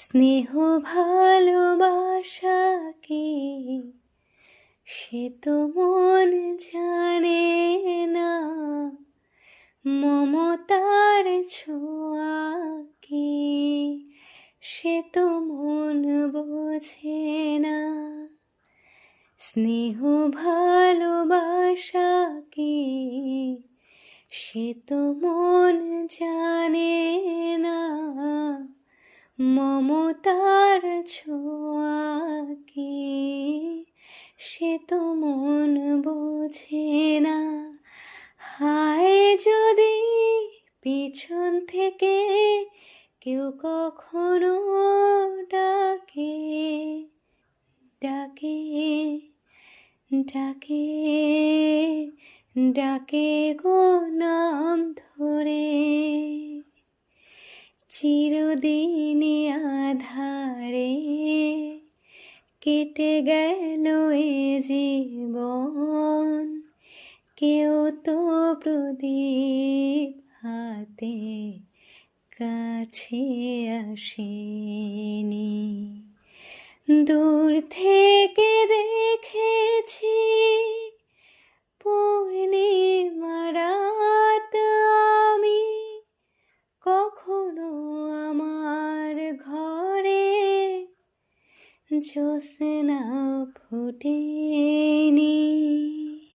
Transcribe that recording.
স্নেহ ভালোবাসা কি সে তো মন জানে না, মমতার ছোঁয়া কি সে তো মন বোঝে না। স্নেহ ভালোবাসা কি সে তো মন জানে না, মমতার ছোঁয়া কি সে তো মন বোঝে না। হায় যদি পিছন থেকে কেউ কখনো ডাকে ডাকে ডাকে ডাকে গো নাম ধরে, চিরদিনই আধারে কেটে গেল এ জীবন, কেউ তো প্রদীপ হাতে কাছে আসেনি। দূর থেকে দেখেছি পূর্ণিমা রাত আমি, কখনো আমার ঘরে জ্যোৎস্না ফোটেনি।